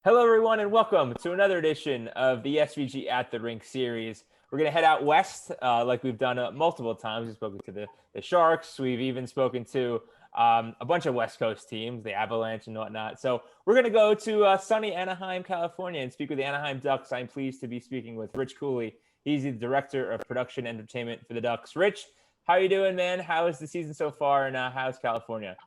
Hello, everyone, and welcome to another edition of the SVG at the Rink series. We're going to head out west like we've done multiple times. We've spoken to the Sharks. We've even spoken to a bunch of West Coast teams, the Avalanche and whatnot. So we're going to go to sunny Anaheim, California, and speak with the Anaheim Ducks. I'm pleased to be speaking with Rich Cooley. He's the Director of Production Entertainment for the Ducks. Rich, how you doing, man? How is the season so far, and how's California?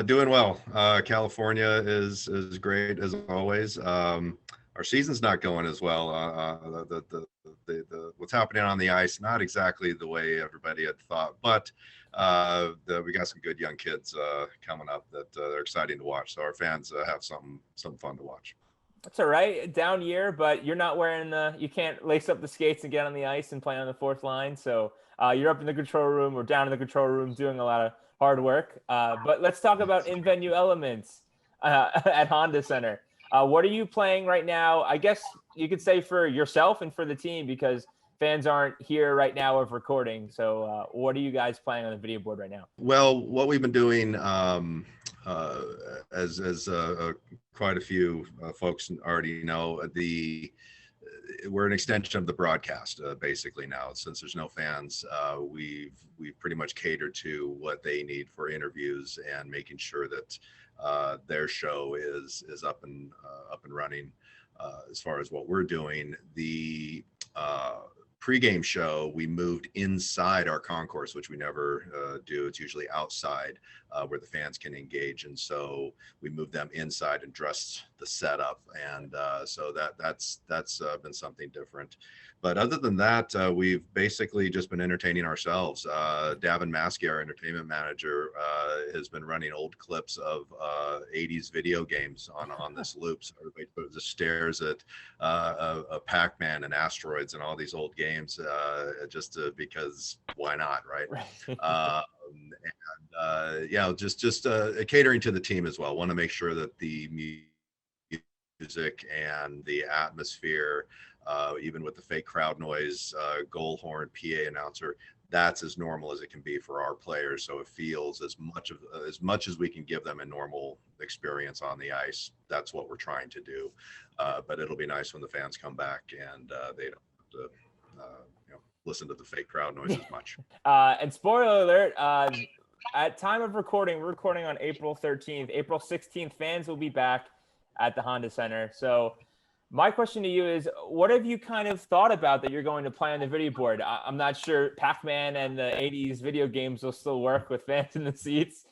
Doing well. California is great as always. Our season's not going as well. The what's happening on the ice, not exactly the way everybody had thought, but we got some good young kids coming up that they're exciting to watch. So our fans have some fun to watch. That's all right. Down year, but you're not wearing you can't lace up the skates and get on the ice and play on the fourth line. So you're up in the control room or down in the control room doing a lot of hard work. But let's talk about in-venue elements at Honda Center. What are you playing right now? I guess you could say for yourself and for the team because fans aren't here right now of recording. So what are you guys playing on the video board right now? Well, what we've been doing, as quite a few folks already know, we're an extension of the broadcast basically now. Since there's no fans, we've pretty much catered to what they need for interviews and making sure that their show is up and running. As far as what we're doing, the pregame show, we moved inside our concourse, which we never do. It's usually outside where the fans can engage. And so we moved them inside and dressed the setup. And so that's been something different. But other than that, we've basically just been entertaining ourselves. Davin Maskey, our entertainment manager, has been running old clips of 80s video games on this loop. So everybody just stares at Pac-Man and Asteroids and all these old games because why not, right? Yeah, just catering to the team as well. Want to make sure that the music and the atmosphere, even with the fake crowd noise, goal horn, PA announcer, that's as normal as it can be for our players. So it feels as much as we can give them a normal experience on the ice. That's what we're trying to do. But it'll be nice when the fans come back and they don't have to, listen to the fake crowd noise as much. And spoiler alert, at time of recording, we're recording on April 13th. April 16th, fans will be back at the Honda Center. So my question to you is, what have you kind of thought about that you're going to play on the video board? I'm not sure Pac-Man and the 80s video games will still work with fans in the seats.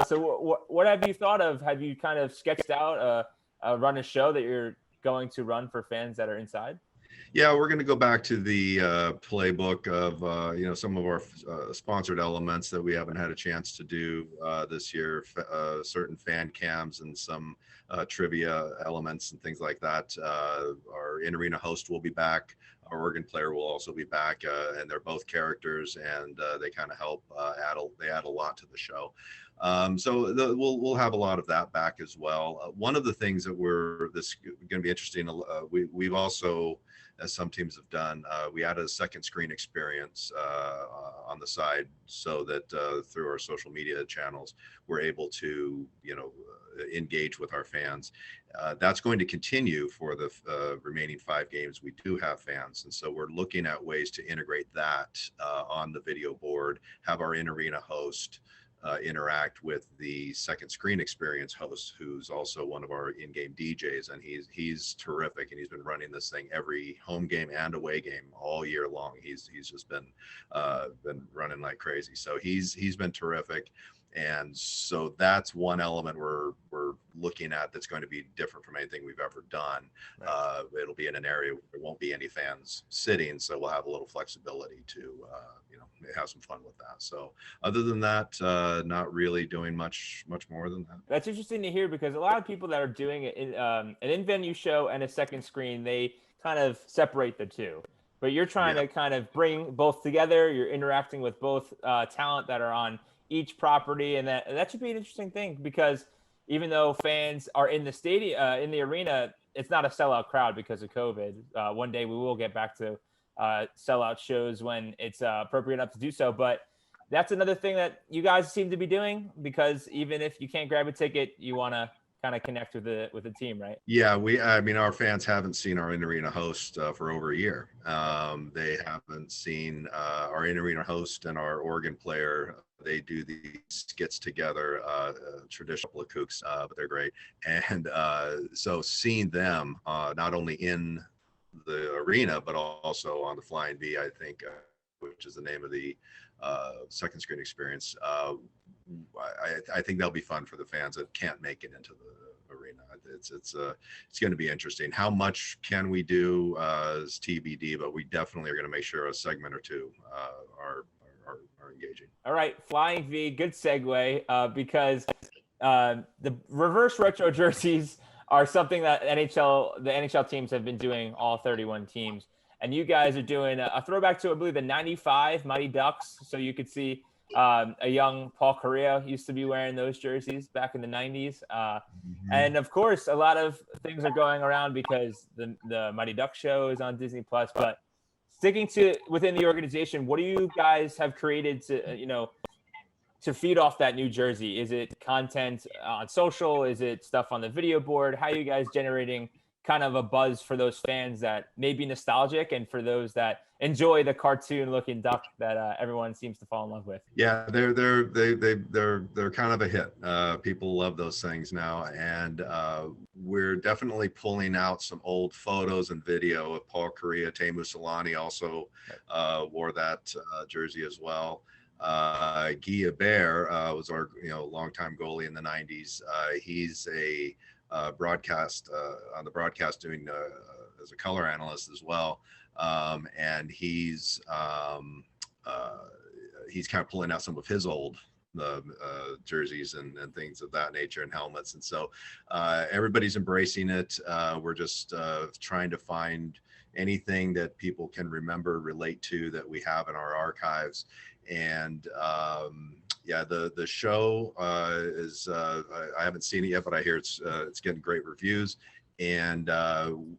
So what have you thought of? Have you kind of sketched out run a show that you're going to run for fans that are inside? Yeah, we're going to go back to the playbook of some of our sponsored elements that we haven't had a chance to do this year. Certain fan cams and some trivia elements and things like that. Our in-arena host will be back. Our organ player will also be back, and they're both characters, and they kind of help add a lot to the show. We'll have a lot of that back as well. One of the things that this going to be interesting. We've also, as some teams have done, we added a second screen experience on the side so that through our social media channels, we're able to, engage with our fans. That's going to continue for the remaining 5 games. We do have fans. And so we're looking at ways to integrate that on the video board, have our in-arena host interact with the second screen experience host, who's also one of our in-game DJs, and he's terrific, and he's been running this thing every home game and away game all year long. He's just been running like crazy. So he's been terrific. And so that's one element we're looking at that's going to be different from anything we've ever done. Right. It'll be in an area where there won't be any fans sitting, so we'll have a little flexibility to have some fun with that. So other than that, not really doing much more than that. That's interesting to hear because a lot of people that are doing an in-venue show and a second screen, they kind of separate the two. But you're trying to kind of bring both together. You're interacting with both talent that are on each property, and that should be an interesting thing because even though fans are in the stadium, in the arena, it's not a sellout crowd because of COVID. One day we will get back to sellout shows when it's appropriate enough to do so. But that's another thing that you guys seem to be doing because even if you can't grab a ticket, you want to kind of connect with the team, right? Yeah, I mean, our fans haven't seen our in-arena host for over a year. They haven't seen our in-arena host and our organ player. They do these skits together, traditional kooks, but they're great. And so seeing them not only in the arena, but also on the Flying V, I think, which is the name of the second screen experience. I think that'll be fun for the fans that can't make it into the arena. It's going to be interesting. How much can we do is TBD, but we definitely are going to make sure a segment or two are engaging. All right, Flying V, good segue, because the reverse retro jerseys are something that the NHL teams have been doing, all 31 teams. And you guys are doing a throwback to, I believe, the 95 Mighty Ducks. So you could see a young Paul Correa used to be wearing those jerseys back in the 90s. And of course, a lot of things are going around because the Mighty Ducks show is on Disney Plus. But sticking to within the organization, what do you guys have created to feed off that new jersey? Is it content on social? Is it stuff on the video board? How are you guys generating kind of a buzz for those fans that may be nostalgic and for those that enjoy the cartoon looking duck that everyone seems to fall in love with? Yeah, they're kind of a hit. People love those things now, and we're definitely pulling out some old photos and video of Paul Correa. Teemu Selanne also wore that jersey as well. Guy Hebert was our longtime goalie in the 90s. He's a broadcast on the broadcast doing as a color analyst as well, and he's kind of pulling out some of his old jerseys and things of that nature and helmets, and so everybody's embracing it. We're just trying to find anything that people can remember, relate to, that we have in our archives. And yeah, the show is I haven't seen it yet, but I hear it's getting great reviews, and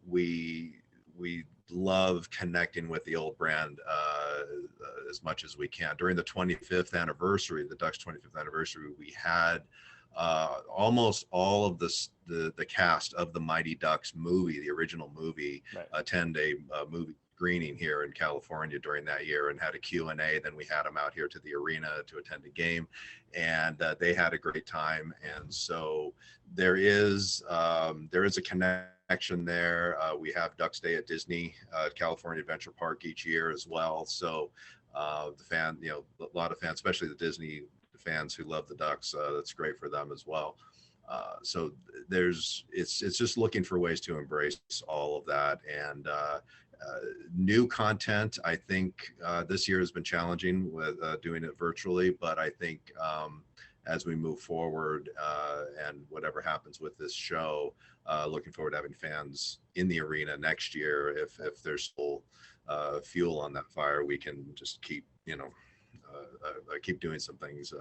we love connecting with the old brand as much as we can. During the 25th anniversary, the Ducks 25th anniversary, we had almost all of the cast of the Mighty Ducks movie, the original movie, attend a movie screening here in California during that year, and had a Q&A. Then we had them out here to the arena to attend a game, and they had a great time. And so there is a connection there. We have Ducks Day at Disney California Adventure Park each year as well. So the fan, a lot of fans, especially the Disney fans who love the Ducks, that's great for them as well. So it's just looking for ways to embrace all of that. And new content, I think this year has been challenging with doing it virtually, but I think as we move forward and whatever happens with this show, looking forward to having fans in the arena next year. If there's still fuel on that fire, we can just keep keep doing some things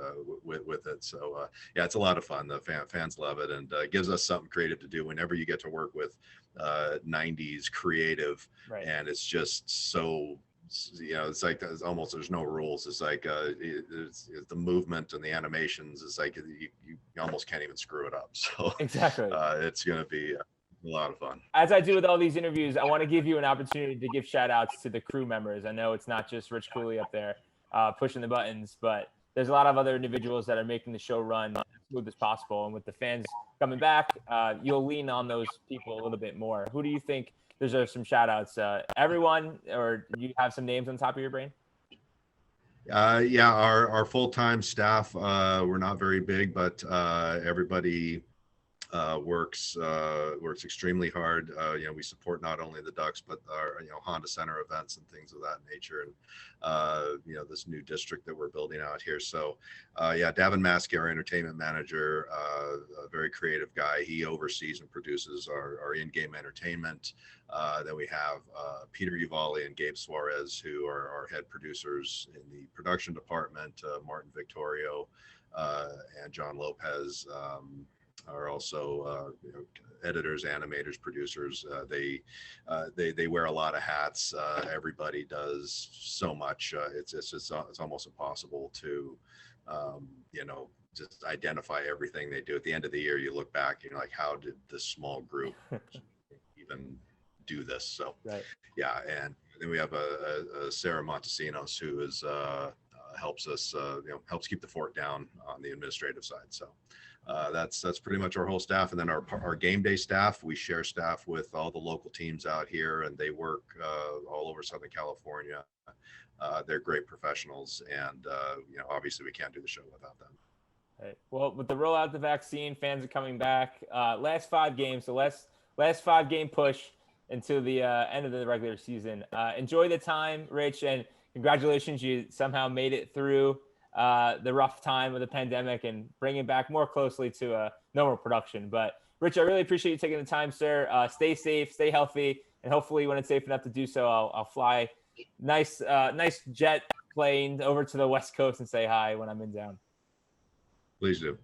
with it. So yeah, it's a lot of fun. The fans love it, and gives us something creative to do whenever you get to work with 90s creative. Right. And it's just so, it's like there's no rules. It's like it's the movement and the animations. It's like you almost can't even screw it up. So Exactly. It's going to be a lot of fun. As I do with all these interviews, I want to give you an opportunity to give shout outs to the crew members. I know it's not just Rich Cooley up there pushing the buttons, but there's a lot of other individuals that are making the show run as smooth as possible. And with the fans coming back, you'll lean on those people a little bit more. Who do you think deserves some shout outs? Everyone, or do you have some names on top of your brain? Yeah, our full-time staff, we're not very big, but everybody works extremely hard. We support not only the Ducks, but our Honda Center events and things of that nature, and this new district that we're building out here. So yeah, Davin Maskey, our entertainment manager, a very creative guy. He oversees and produces our in-game entertainment. Then we have Peter Uvalli and Gabe Suarez, who are our head producers in the production department. Martin Victorio and John Lopez are also editors, animators, producers. They wear a lot of hats. Everybody does so much. It's almost impossible to just identify everything they do. At the end of the year, you look back and you're like, how did this small group even do this? So, right. yeah. And then we have a Sarah Montesinos who is, helps us, helps keep the fort down on the administrative side. So that's pretty much our whole staff. And then our game day staff, we share staff with all the local teams out here, and they work all over Southern California. They're great professionals, and obviously we can't do the show without them. Right. Well, with the rollout of the vaccine, fans are coming back. Last 5 games, so last 5-game push into the end of the regular season. Enjoy the time, Rich, and congratulations. You somehow made it through the rough time of the pandemic and bringing back more closely to normal production. But Rich, I really appreciate you taking the time, sir. Stay safe, stay healthy, and hopefully when it's safe enough to do so, I'll fly nice jet plane over to the West Coast and say hi when I'm in town. Please do.